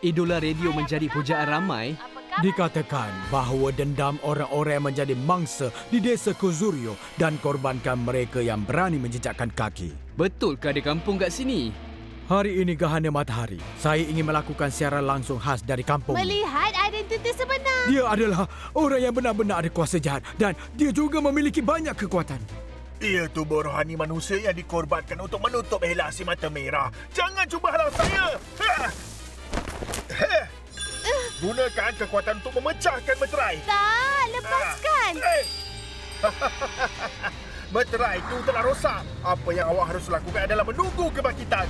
idola radio menjadi pujaan ramai. Dikatakan bahawa dendam orang-orang yang menjadi mangsa di desa Kuzurio dan korbankan mereka yang berani menjejakkan kaki. Betulkah di kampung kat sini? Hari ini gerhana matahari. Saya ingin melakukan siaran langsung khas dari kampung. Melihat identiti sebenar. Dia adalah orang yang benar-benar ada kuasa jahat dan dia juga memiliki banyak kekuatan. Ia tubuh rohani manusia yang dikorbankan untuk menutup helasi mata merah. Jangan cuba halau saya! Gunakan kekuatan untuk memecahkan meterai. Tak, lepaskan. Meterai itu telah rosak. Apa yang awak harus lakukan adalah menunggu kebangkitan.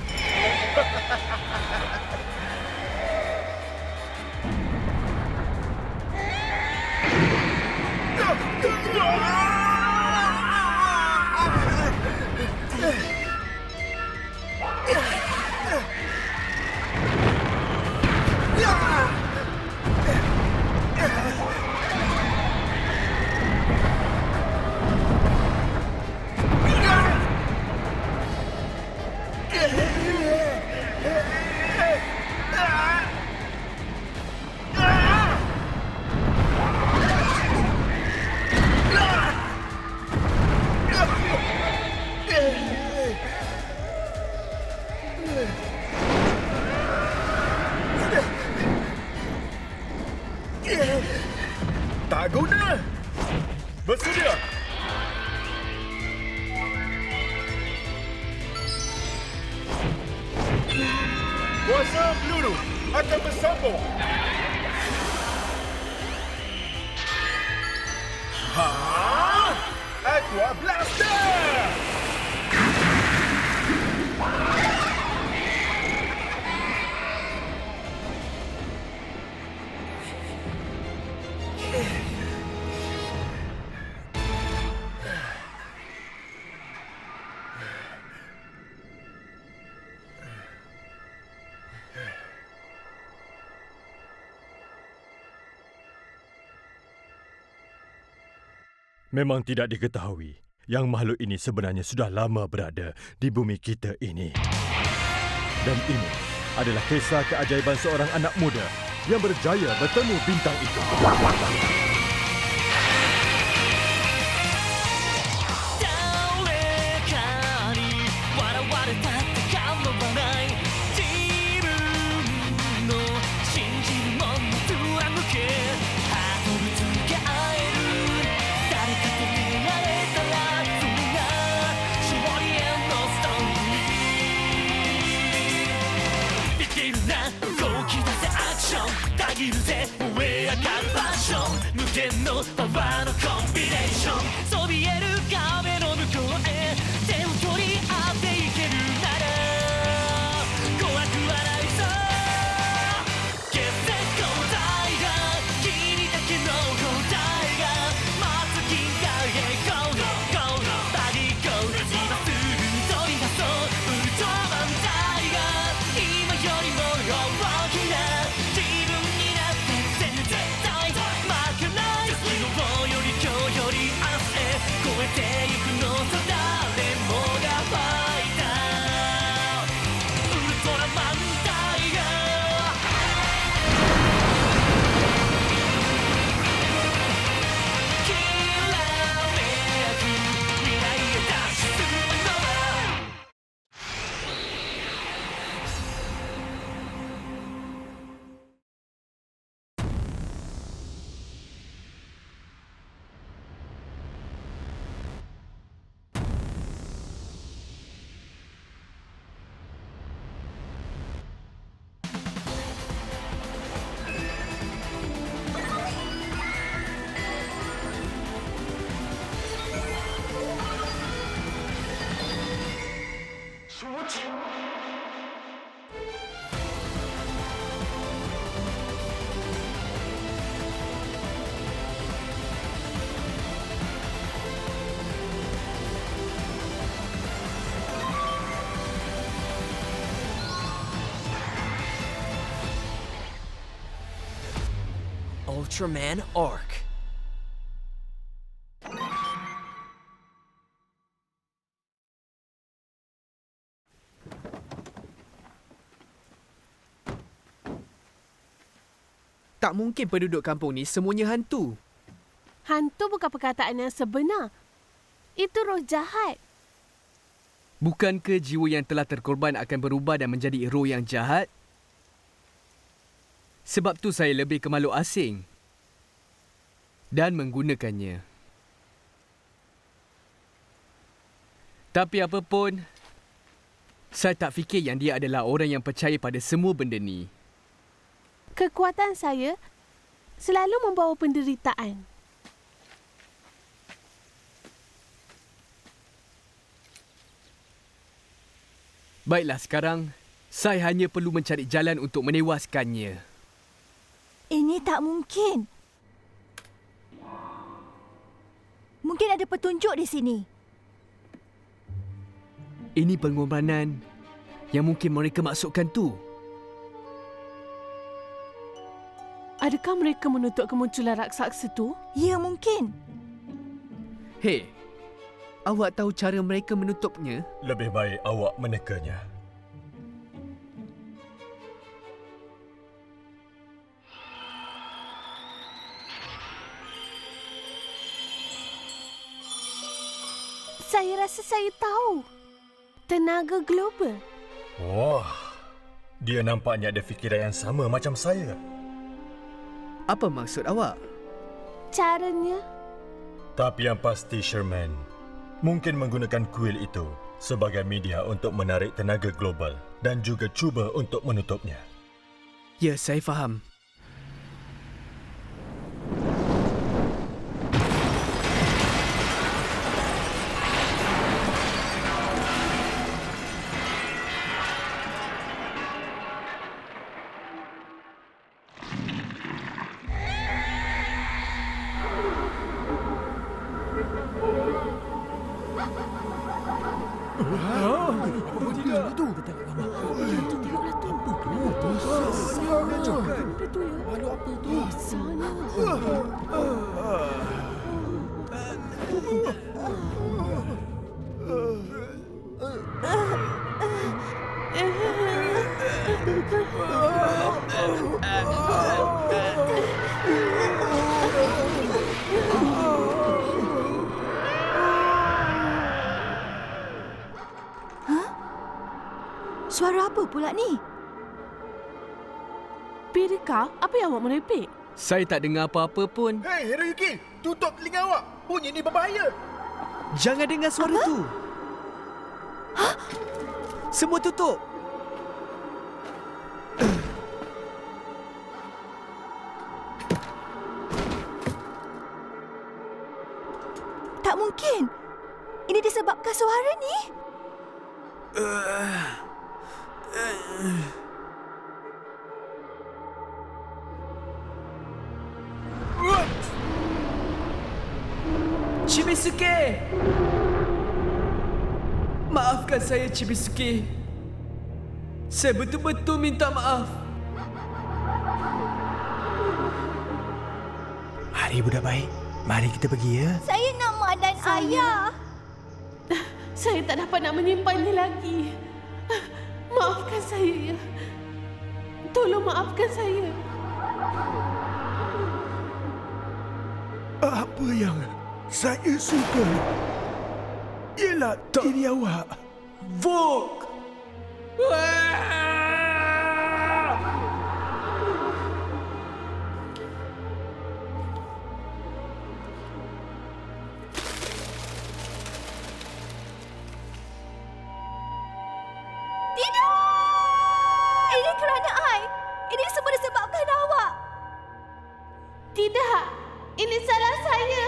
Tak guna. Bersedia. Kuasa peluru akan bersambung. Aqua Blaster! Memang tidak diketahui yang makhluk ini sebenarnya sudah lama berada di bumi kita ini. Dan ini adalah kisah keajaiban seorang anak muda yang berjaya bertemu bintang itu. Ultraman Arc. Tak mungkin penduduk kampung ni semuanya hantu. Hantu bukan perkataan yang sebenar. Itu roh jahat. Bukankah jiwa yang telah terkorban akan berubah dan menjadi roh yang jahat? Sebab tu saya lebih ke makhluk asing dan menggunakannya. Tapi apapun, saya tak fikir yang dia adalah orang yang percaya pada semua benda ni. Kekuatan saya selalu membawa penderitaan. Baiklah, sekarang saya hanya perlu mencari jalan untuk menewaskannya. Ini tak mungkin. Mungkin ada petunjuk di sini. Ini pengorbanan yang mungkin mereka maksudkan tu. Adakah mereka menutup kemunculan raksasa tu? Ya, mungkin. Hei, awak tahu cara mereka menutupnya? Lebih baik awak menekanya. Saya rasa saya tahu. Tenaga global. Wah, dia nampaknya ada fikiran yang sama macam saya. Apa maksud awak? Caranya, Tapi yang pasti, Sherman, mungkin menggunakan kuil itu sebagai media untuk menarik tenaga global dan juga cuba untuk menutupnya. Ya, saya faham. Suara apa pula ni? Pirika, apa yang awak merepek? Saya tak dengar apa-apa pun. Hei, Hiroyuki, tutup telinga awak. Bunyi ni berbahaya. Jangan dengar suara tu. Semua tutup. Tak mungkin. Ini disebabkan suara ni. Chibizuki! Maafkan saya, Chibizuki. Saya betul-betul minta maaf. Mari budak baik. Mari kita pergi ya. Saya nak mak dan ayah. Saya tak dapat nak menyimpannya lagi. Maafkan saya, ya. Tolong maafkan saya. Apa yang saya suka ialah diri awak. Vogue! Tidak! Ini kerana I. Ini semua disebabkan awak. Tidak, ini salah saya.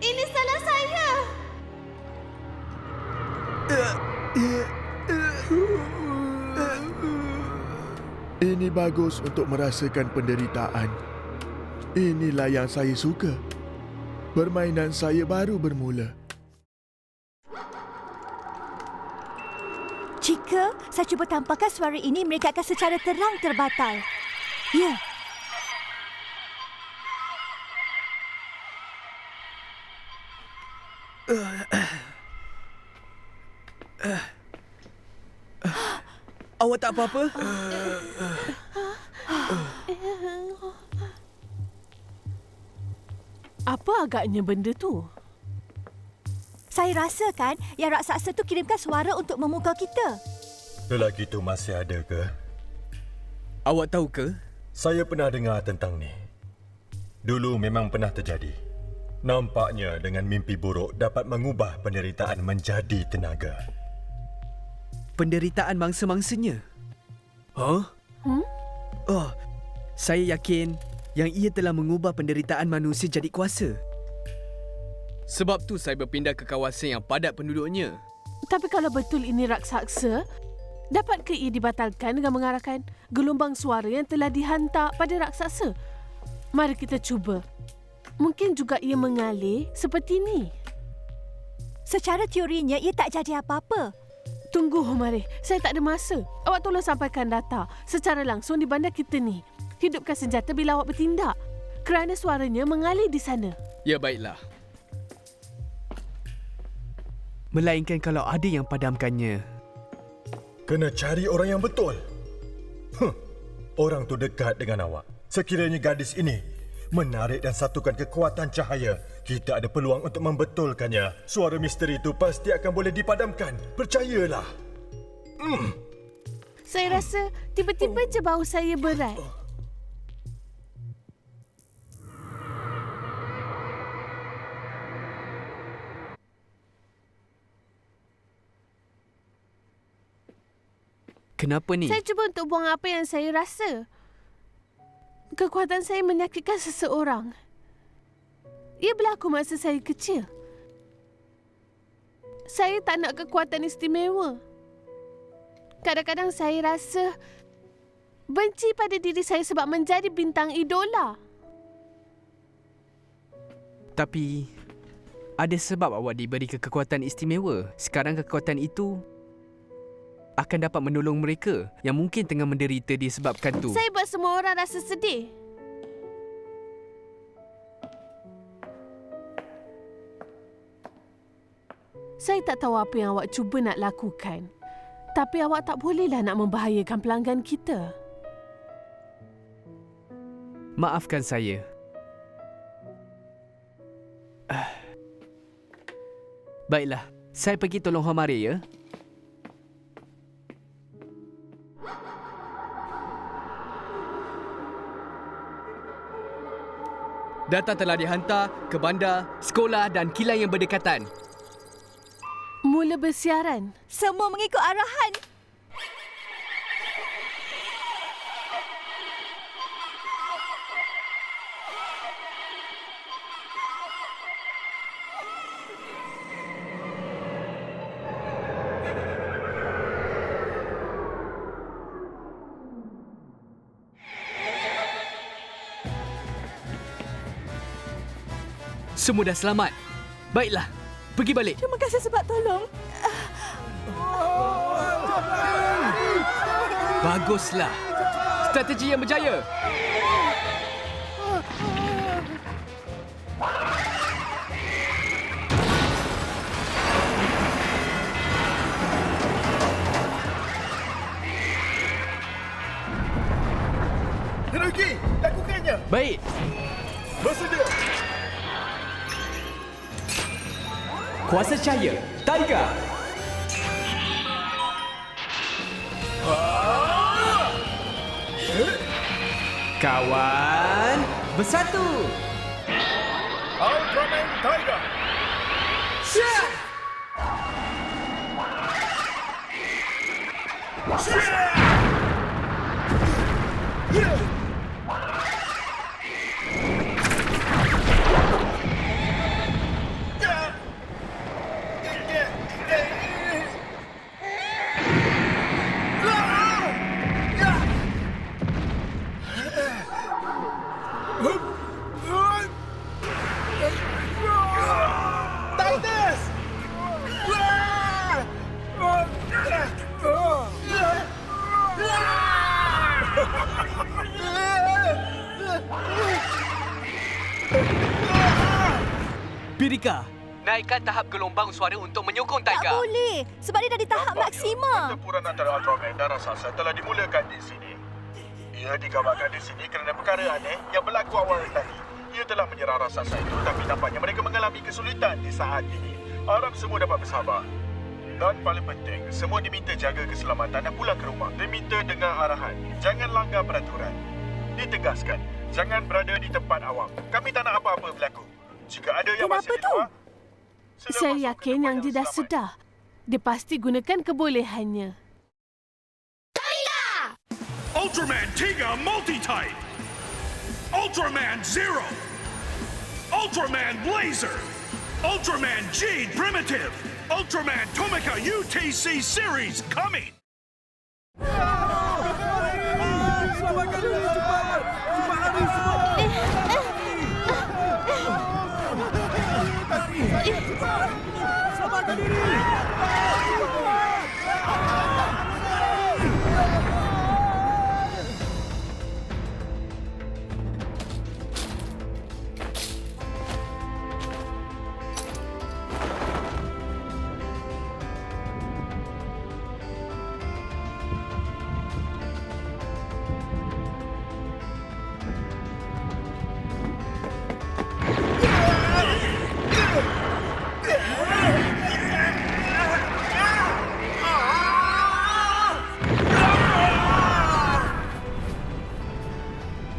Ini salah saya. Ini bagus untuk merasakan penderitaan. Inilah yang saya suka. Permainan saya baru bermula. Jika saya cuba tampakkan suara ini, mereka akan secara terang terbatal. Ya. Awak tak apa-apa? Apa agaknya benda tu? Saya rasa kan yang raksasa tu kirimkan suara untuk memukau kita. Lelaki tu masih ada ke? Awak tahu ke? Saya pernah dengar tentang ni. Dulu memang pernah terjadi. Nampaknya dengan mimpi buruk dapat mengubah penderitaan menjadi tenaga. Penderitaan mangsa-mangsanya. Huh? Oh, saya yakin yang ia telah mengubah penderitaan manusia jadi kuasa. Sebab tu saya berpindah ke kawasan yang padat penduduknya. Tapi kalau betul ini raksasa, dapatkah ia dibatalkan dengan mengarahkan gelombang suara yang telah dihantar pada raksasa? Mari kita cuba. Mungkin juga ia mengalir seperti ni. Secara teorinya, ia tak jadi apa-apa. Tunggu, Humari. Saya tak ada masa. Awak tolong sampaikan data secara langsung di bandar kita ni. Hidupkan senjata bila awak bertindak. Kerana suaranya mengalir di sana. Ya, baiklah. Melainkan kalau ada yang padamkannya. Kena cari orang yang betul. Orang tu dekat dengan awak. Sekiranya gadis ini menarik dan satukan kekuatan cahaya, kita ada peluang untuk membetulkannya. Suara misteri itu pasti akan boleh dipadamkan. Percayalah. Saya rasa tiba-tiba je bau saya berat. Kenapa ni? Saya cuba untuk buang apa yang saya rasa. Kekuatan saya menyakitkan seseorang. Ia berlaku masa saya kecil. Saya tak nak kekuatan istimewa. Kadang-kadang saya rasa benci pada diri saya sebab menjadi bintang idola. Tapi, ada sebab awak diberi kekuatan istimewa. Sekarang kekuatan itu akan dapat menolong mereka yang mungkin tengah menderita disebabkan tu. Saya buat semua orang rasa sedih. Saya tak tahu apa yang awak cuba nak lakukan. Tapi awak tak bolehlah nak membahayakan pelanggan kita. Maafkan saya. Baiklah, saya pergi tolong Humari ya. Data telah dihantar ke bandar, sekolah dan kilang yang berdekatan. Mula bersiaran. Semua mengikut arahan. Semua dah selamat. Baiklah, pergi balik. Terima kasih sebab tolong. Baguslah. Strategi yang berjaya. Hiroki, lakukannya. Baik. Bersedia. Kuasa cahaya, Taiga. Kawan, bersatu. Ultraman Tiger. Siap. Titus! Pirika, naikkan tahap gelombang suara untuk menyokong Tak Taiga. boleh. Sebab dia dah di tahap maksima. Pertempuran antara Ultraman dan raksasa telah dimulakan di sini. Ia digambarkan di sini kerana perkara aneh yang berlaku awal tadi. Ia telah menyerang raksasa itu, tapi nampaknya mereka mengalami kesulitan di saat ini. Harap semua dapat bersabar. Dan paling penting, semua diminta jaga keselamatan dan pulang ke rumah. Diminta dengar arahan. Jangan langgar peraturan. Ditegaskan, jangan berada di tempat awam. Kami tak nak apa-apa berlaku. Jika ada yang Kenapa masih di tu? luar, sila Saya masuk ke yakin tempat yang dia dah selamat. sedar. Dia pasti gunakan kebolehannya. Ultraman Tiga Multi-Type! Ultraman Zero! Ultraman Blazer! Ultraman G Primitive! Ultraman Tomica UTC Series coming!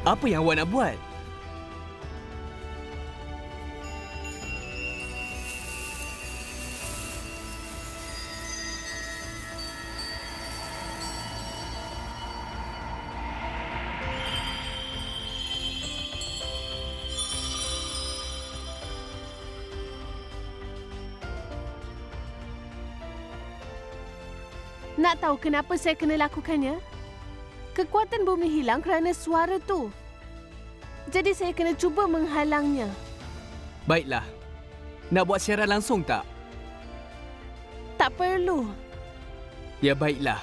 Apa yang awak nak buat? Nak tahu kenapa saya kena lakukannya? Kekuatan bumi hilang kerana suara tu. Jadi saya kena cuba menghalangnya. Baiklah. Nak buat siaran langsung tak? Tak perlu. Ya baiklah.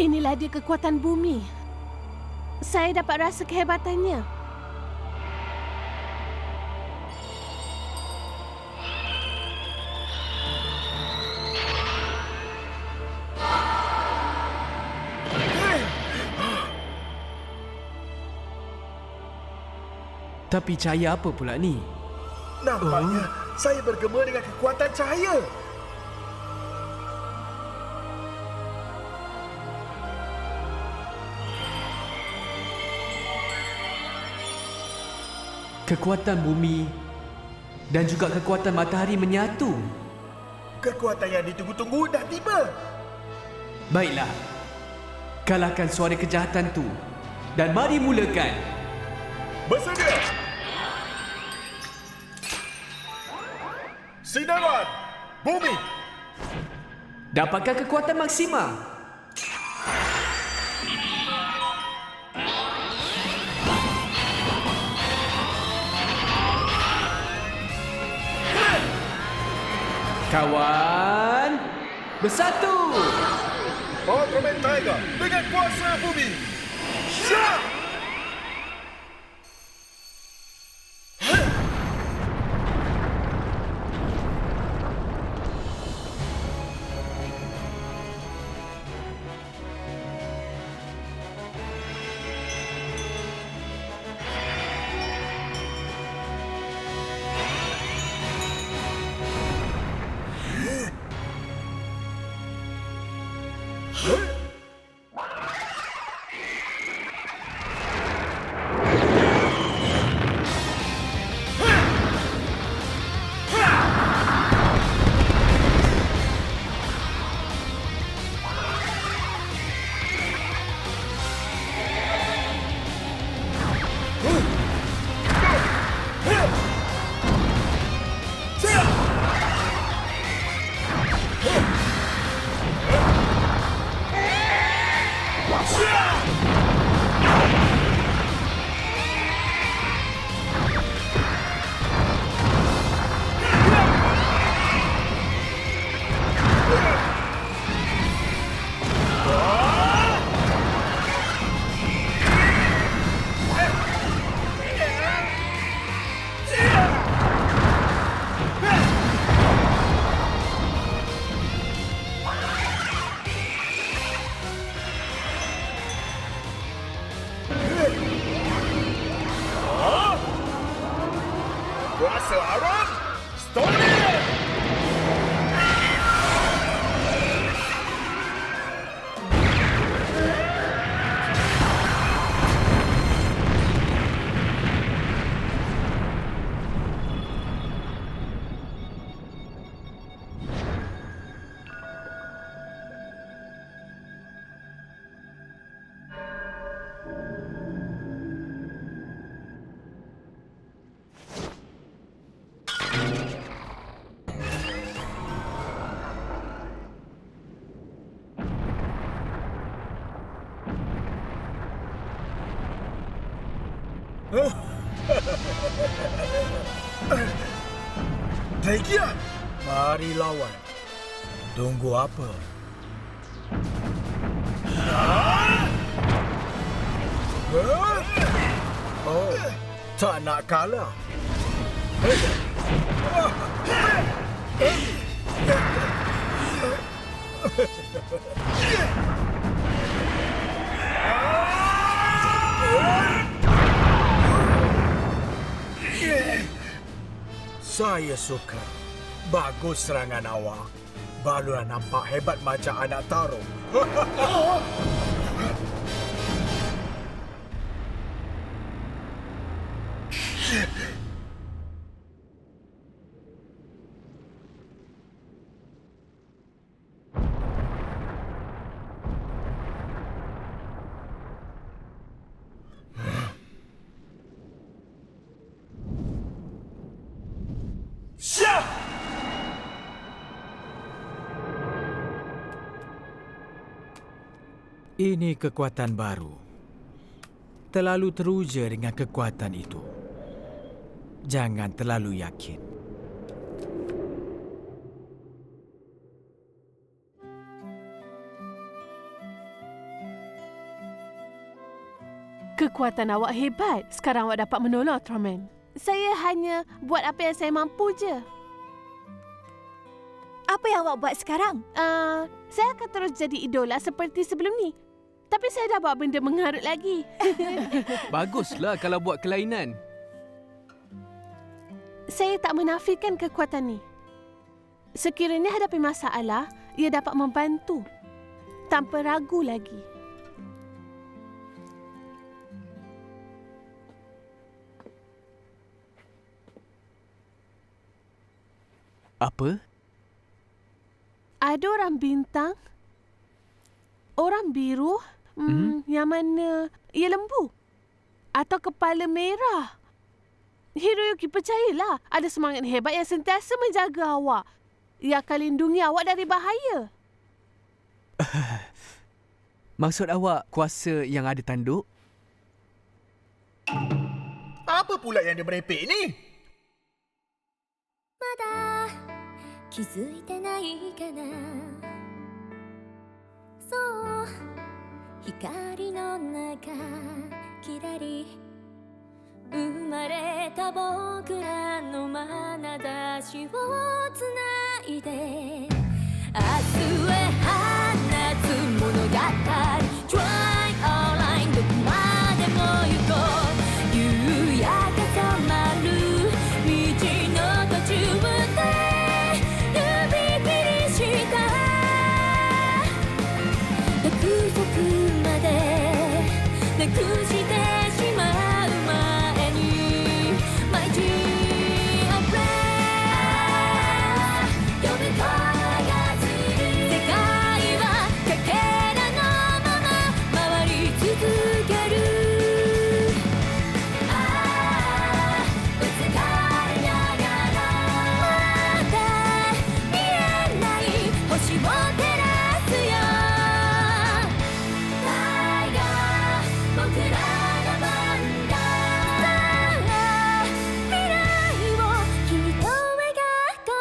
Inilah dia kekuatan bumi. Saya dapat rasa kehebatannya. Tapi cahaya apa pula ni? Nampaknya saya bergema dengan kekuatan cahaya. Kekuatan bumi dan juga kekuatan matahari menyatu. Kekuatan yang ditunggu-tunggu dah tiba. Baiklah. Kalahkan suara kejahatan tu. Dan mari mulakan. Bersedia. Sinaran bumi. Dapatkan kekuatan maksima. Kawan, bersatu. Ultraman Tiger dengan kuasa bumi. Syah! Tiger! Mari lawan. Tunggu apa? Oh, tak nak kalah. Saya suka. Bagus serangan awak. Barulah nampak hebat macam anak tarung. Ini kekuatan baru. Terlalu teruja dengan kekuatan itu. Jangan terlalu yakin. Kekuatan awak hebat. Sekarang awak dapat menolong Ultraman. Saya hanya buat apa yang saya mampu je. Apa yang awak buat sekarang? Saya akan terus jadi idola seperti sebelum ni. Tapi saya dah buat benda mengharut lagi. Baguslah kalau buat kelainan. Saya tak menafikan kekuatan ni. Sekiranya hadapi masalah, ia dapat membantu. Tanpa ragu lagi. Apa? Ada orang bintang, orang biru, yang mana ia lembu atau kepala merah. Hiroyuki, percayalah, ada semangat hebat yang sentiasa menjaga awak. Ia akan lindungi awak dari bahaya. Maksud awak kuasa yang ada tanduk? Apa pula yang dia merepek ni? まだ気づいてないかなそう光の中きらり生まれた僕らの眼差しをつないで明日へ放つ物語 Try all line どこまでも行こう夕焼け染まる道の途中で指切りした約束までなくしてしまう前に毎日 A breath 呼び声がする世界はかけらのまま回り続けるぶつかりながらまだ見えない星を照らすよ愛が僕らの番ださあ未来を君と描こう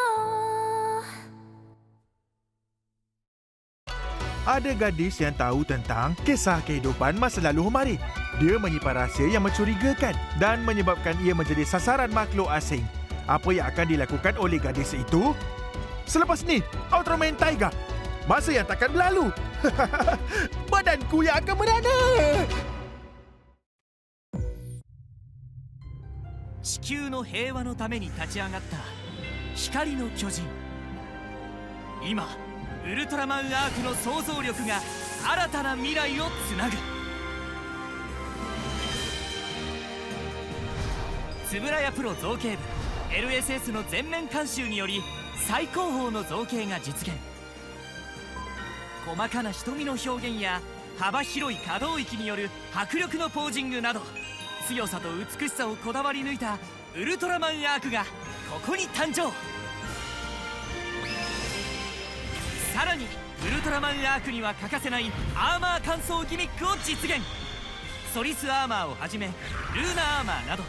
Ada gadis yang tahu tentang kisah kehidupan masa lalu Homari. Dia menyimpan rahsia yang mencurigakan dan menyebabkan ia menjadi sasaran makhluk asing. Apa yang akan dilakukan oleh gadis itu? Selepas ni, Ultraman Taiga. Masa yang takkan berlalu. Badanku yang akan merana. 地球の平和のために立ち上がった光の巨人。今ウルトラマンアークの想像力が新たな未来をつなぐ。円谷プロ造形部 LSS の全面監修により最高峰の造形が実現。細かな瞳の表現や幅広い可動域による迫力のポージングなど強さと美しさをこだわり抜いたウルトラマンアークがここに誕生。さらにウルトラマンアークには欠かせないアーマー乾燥ギミックを実現。ソリスアーマーをはじめルーナアーマーなど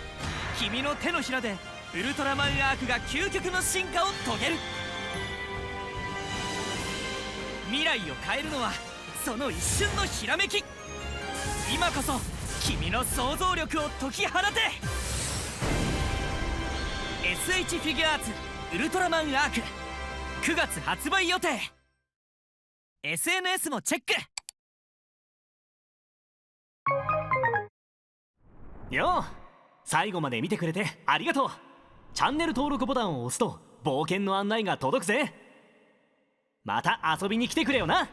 君の手のひらでウルトラマンアークが究極の進化を遂げる。未来を変えるのはその一瞬のひらめき。今こそ君の想像力を解き放て。 SH フィギュアーツウルトラマンアーク9月発売予定。 SNS もチェックよう、最後まで見てくれてありがとう。チャンネル登録ボタンを押すと冒険の案内が届くぜ。また遊びに来てくれよな。